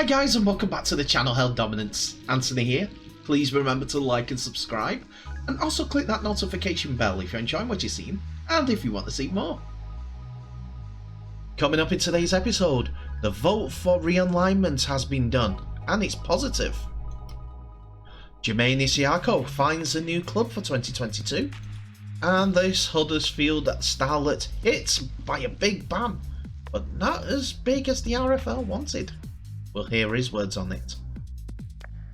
Hi guys and welcome back to the channel Held Dominance. Anthony here. Please remember to like and subscribe and also click that notification bell if you're enjoying what you're seeing and if you want to see more. Coming up in today's episode, the vote for realignment has been done and it's positive. Jamayne Isaako finds a new club for 2022 and this Huddersfield starlet hits by a big ban, but not as big as the RFL wanted. We'll hear his words on it.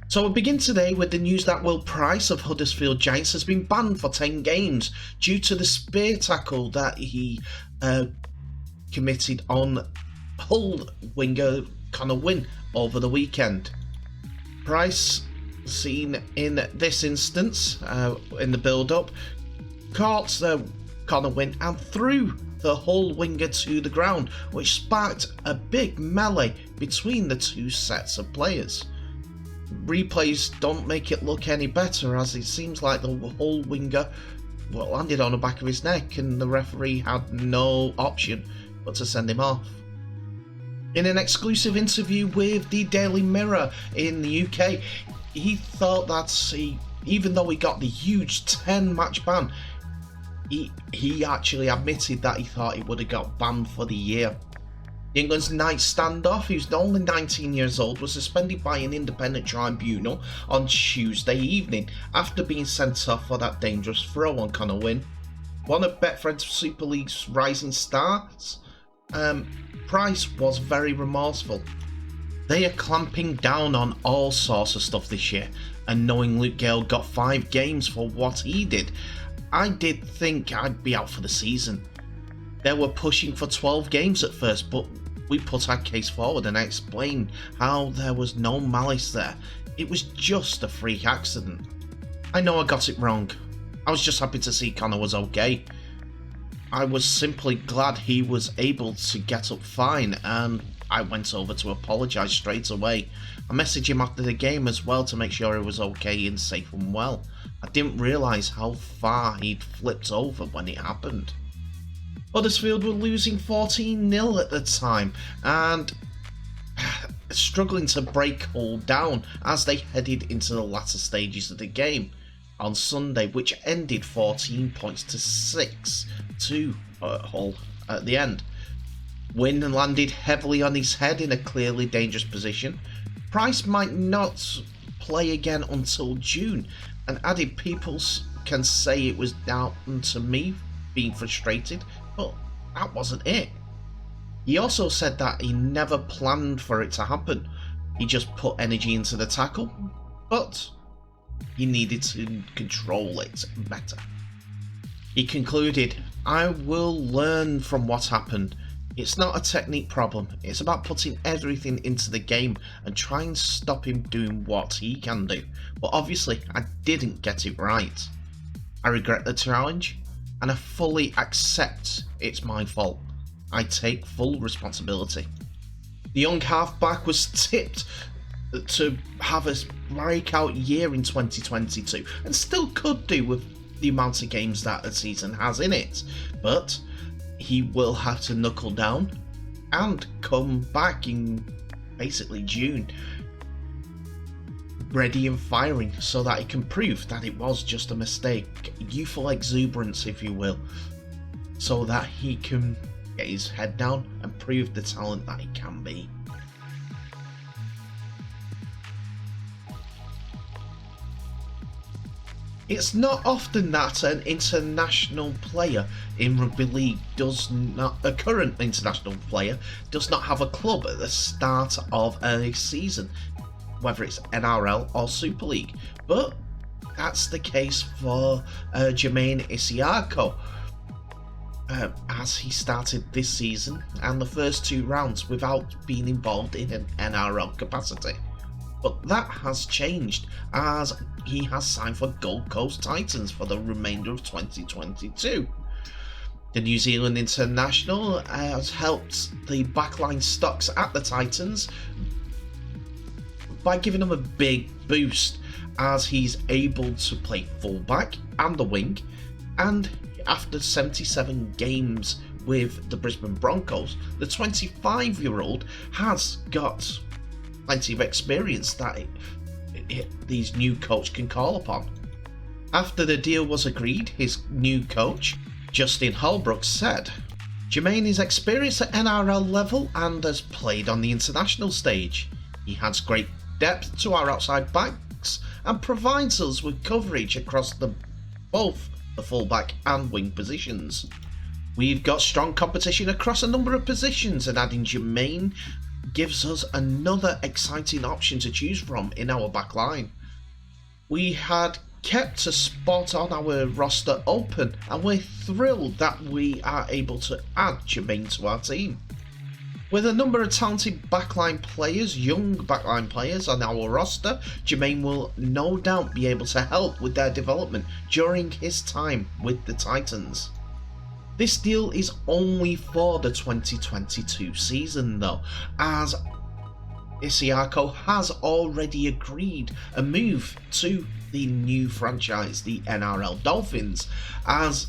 So we'll begin today with the news that Will Pryce of Huddersfield Giants has been banned for 10 games due to the spear tackle that he committed on Hull winger Connor Wynne over the weekend. Pryce, seen in this instance in the build-up, caught Connor Wynne and threw the Hull winger to the ground, which sparked a big melee between the two sets of players. Replays don't make it look any better, as it seems like the Hull winger landed on the back of his neck and the referee had no option but to send him off. In an exclusive interview with the Daily Mirror in the UK, he thought that even though he got the huge 10-match ban, he actually admitted that he thought he would have got banned for the year. England's night standoff, who's only 19 years old, was suspended by an independent tribunal on Tuesday evening after being sent off for that dangerous throw on Connor Wynne. One of Betfred's Super League's rising stars, Pryce was very remorseful. They are clamping down on all sorts of stuff this year, and knowing Luke Gale got 5 games for what he did, I did think I'd be out for the season. They were pushing for 12 games at first, but we put our case forward and I explained how there was no malice there. It was just a freak accident. I know I got it wrong. I was just happy to see Connor was okay. I was simply glad he was able to get up fine, and I went over to apologise straight away. I messaged him after the game as well to make sure he was okay and safe and well. I didn't realise how far he'd flipped over when it happened. Huddersfield were losing 14-0 at the time and struggling to break Hull down as they headed into the latter stages of the game on Sunday, which ended 14 points to 6 to Hull at the end. Wynne landed heavily on his head in a clearly dangerous position. Pryce might not play again until June, and added people can say it was down to me being frustrated, but that wasn't it. He also said that he never planned for it to happen. He just put energy into the tackle, but he needed to control it better. He concluded, "I will learn from what happened. It's not a technique problem, it's about putting everything into the game and trying to stop him doing what he can do. But obviously, I didn't get it right. I regret the challenge, and I fully accept it's my fault. I take full responsibility." The young halfback was tipped to have a breakout year in 2022, and still could do with the amount of games that the season has in it, but he will have to knuckle down and come back in basically June, ready and firing, so that he can prove that it was just a mistake, youthful exuberance if you will, so that he can get his head down and prove the talent that he can be. It's not often that an international player in rugby league a current international player does not have a club at the start of a season, whether it's NRL or Super League, but that's the case for Jamayne Isaako, as he started this season and the first 2 rounds without being involved in an NRL capacity. But that has changed as he has signed for Gold Coast Titans for the remainder of 2022. The New Zealand international has helped the backline stocks at the Titans by giving them a big boost, as he's able to play fullback and the wing, and after 77 games with the Brisbane Broncos, the 25-year-old has got plenty of experience that these new coach can call upon. After the deal was agreed, his new coach, Justin Holbrook, said, "Jamayne is experienced at NRL level and has played on the international stage. He has great depth to our outside backs and provides us with coverage across both the fullback and wing positions. We've got strong competition across a number of positions, and adding Jamayne gives us another exciting option to choose from in our back line. We had kept a spot on our roster open, and we're thrilled that we are able to add Jamayne to our team. With a number of talented backline players, young backline players on our roster, Jamayne will no doubt be able to help with their development during his time with the Titans." This deal is only for the 2022 season though, as Isaako has already agreed a move to the new franchise, the NRL Dolphins, as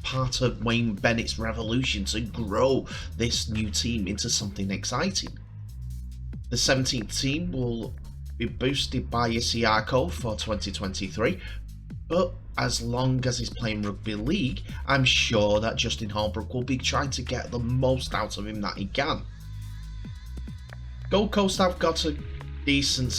part of Wayne Bennett's revolution to grow this new team into something exciting. The 17th team will be boosted by Isaako for 2023, but as long as he's playing rugby league, I'm sure that Justin Holbrook will be trying to get the most out of him that he can. Gold Coast have got a decent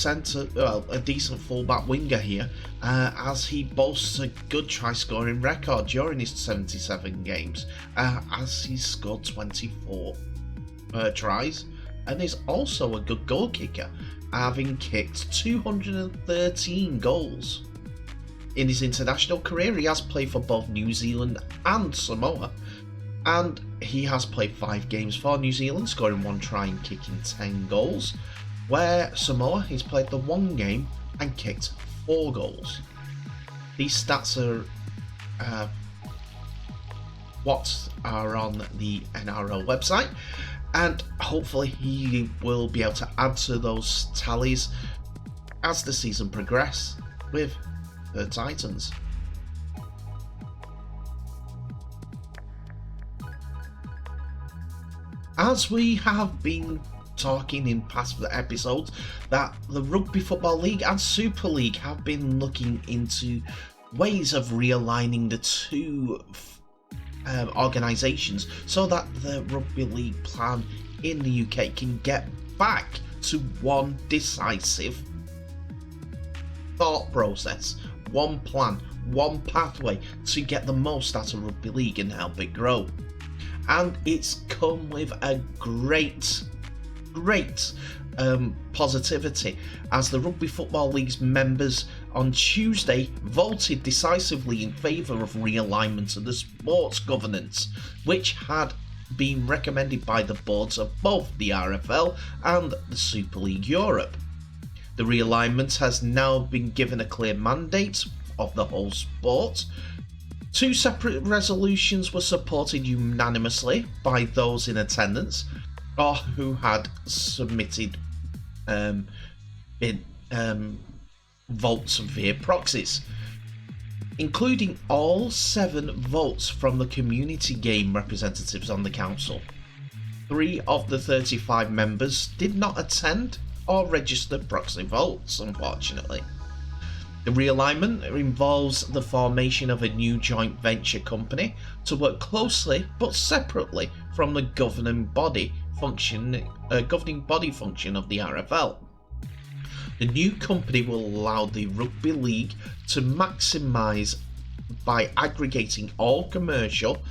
decent fullback winger here, as he boasts a good try-scoring record during his 77 games, as he's scored 24 tries, and is also a good goal kicker, having kicked 213 goals. In his international career, he has played for both New Zealand and Samoa, and he has played 5 games for New Zealand, scoring 1 try and kicking 10 goals, where Samoa he's played the 1 game and kicked 4 goals. These stats are what are on the NRL website, and hopefully he will be able to add to those tallies as the season progresses with the Titans. As we have been talking in past episodes, that the Rugby Football League and Super League have been looking into ways of realigning the two organisations so that the Rugby League plan in the UK can get back to one decisive thought process, one plan, one pathway to get the most out of Rugby League and help it grow. And it's come with a great positivity, as the Rugby Football League's members on Tuesday voted decisively in favour of realignment of the sports governance, which had been recommended by the boards of both the RFL and the Super League Europe. The realignment has now been given a clear mandate of the whole sport. 2 separate resolutions were supported unanimously by those in attendance or who had submitted votes via proxies, including all 7 votes from the community game representatives on the council. 3 of the 35 members did not attend or register proxy votes, unfortunately. The realignment involves the formation of a new joint venture company to work closely but separately from the governing body function of the RFL. The new company will allow the Rugby League to maximise by aggregating all commercial,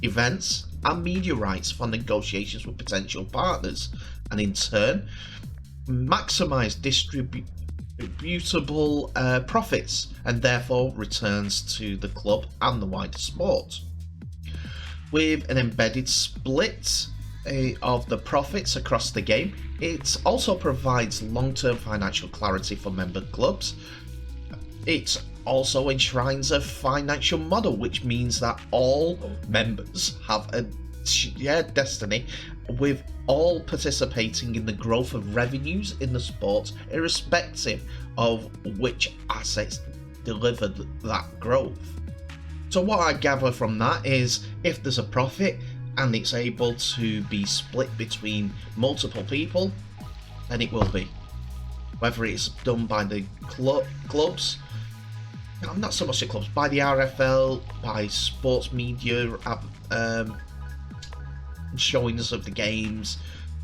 events and media rights for negotiations with potential partners, and in turn maximise distributable profits and therefore returns to the club and the wider sport. With an embedded split of the profits across the game, it also provides long-term financial clarity for member clubs. It also enshrines a financial model which means that all members have a shared destiny, with all participating in the growth of revenues in the sport, irrespective of which assets deliver that growth. So what I gather from that is, if there's a profit and it's able to be split between multiple people, then it will be. whether it's done by the clubs, no, not so much the clubs, by the RFL, by sports media showings of the games.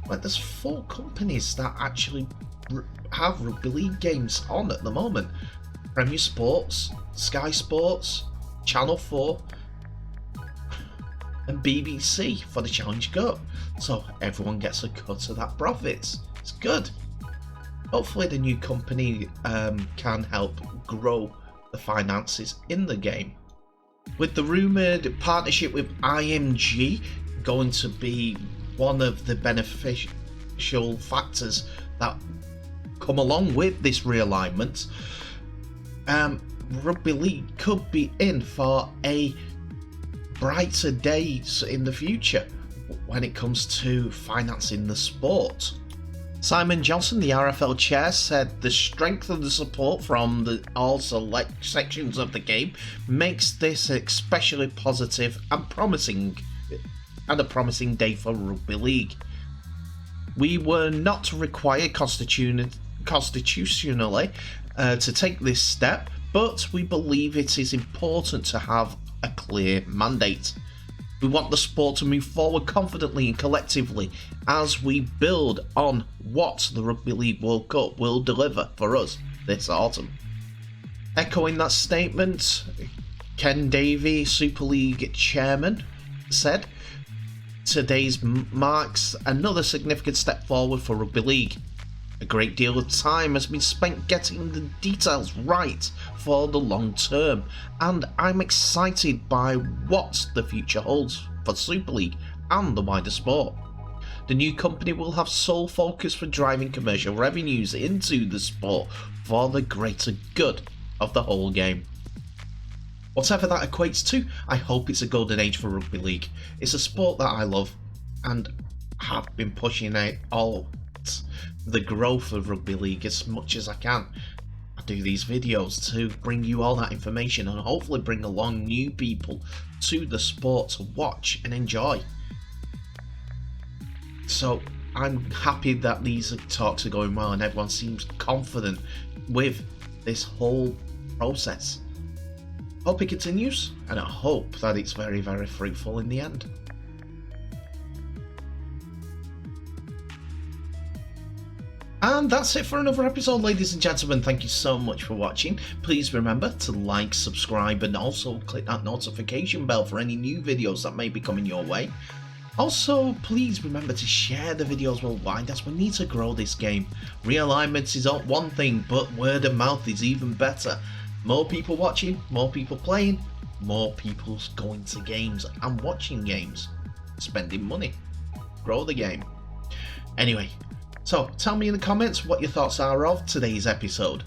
But there's 4 companies that actually have rugby league games on at the moment: Premier Sports, Sky Sports, Channel 4, and BBC for the Challenge Cup. So everyone gets a cut of that profits. It's good. Hopefully the new company can help grow the finances in the game. With the rumoured partnership with IMG going to be one of the beneficial factors that come along with this realignment, rugby league could be in for a brighter days in the future when it comes to financing the sport. Simon Johnson, the RFL chair, said the strength of the support from all select sections of the game makes this especially positive and promising, and a promising day for rugby league. We were not required constitutionally to take this step, but we believe it is important to have a clear mandate. We want the sport to move forward confidently and collectively as we build on what the Rugby League World Cup will deliver for us this autumn. Echoing that statement, Ken Davey, Super League chairman, said, "Today's marks another significant step forward for rugby league. A great deal of time has been spent getting the details right for the long term, and I'm excited by what the future holds for Super League and the wider sport. The new company will have sole focus for driving commercial revenues into the sport for the greater good of the whole game." Whatever that equates to, I hope it's a golden age for rugby league. It's a sport that I love and have been pushing out all the growth of rugby league as much as I can. I do these videos to bring you all that information and hopefully bring along new people to the sport to watch and enjoy. So I'm happy that these talks are going well and everyone seems confident with this whole process. Hope it continues, and I hope that it's very, very fruitful in the end. And that's it for another episode, ladies and gentlemen. Thank you so much for watching. Please remember to like, subscribe, and also click that notification bell for any new videos that may be coming your way. Also, please remember to share the videos worldwide as we need to grow this game. Realignment is not one thing, but word of mouth is even better. More people watching, more people playing, more people going to games and watching games, spending money. Grow the game. Anyway, so tell me in the comments what your thoughts are of today's episode.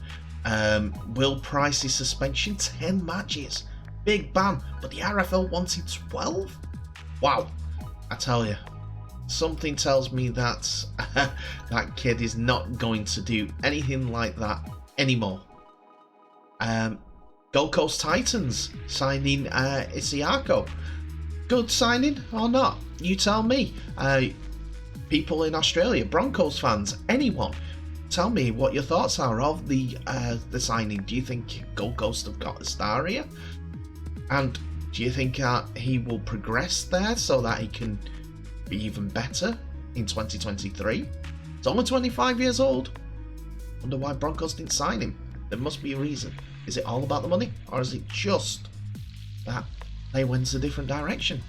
Will Pryce's suspension 10 matches? Big ban, but the RFL wanted 12? Wow, I tell you, something tells me that that kid is not going to do anything like that anymore. Gold Coast Titans signing Isaako. Good signing or not? You tell me. People in Australia, Broncos fans, anyone, tell me what your thoughts are of the signing. Do you think Gold Coast have got a star here? And do you think he will progress there so that he can be even better in 2023? He's only 25 years old. Wonder why Broncos didn't sign him. There must be a reason. Is it all about the money, or is it just that they went a different direction?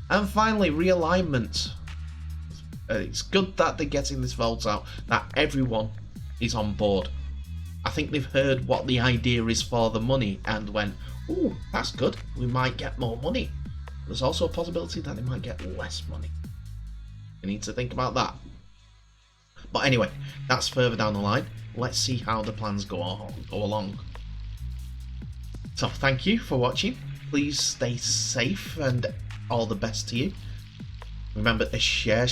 And finally, realignment. It's good that they're getting this vote out, that everyone is on board. I think they've heard what the idea is for the money and went, "Ooh, that's good, we might get more money." There's also a possibility that they might get less money. You need to think about that. But anyway, that's further down the line. Let's see how the plans go along. So thank you for watching. Please stay safe and all the best to you. Remember to share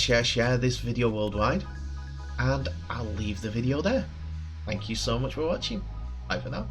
this video worldwide. And I'll leave the video there. Thank you so much for watching. Bye for now.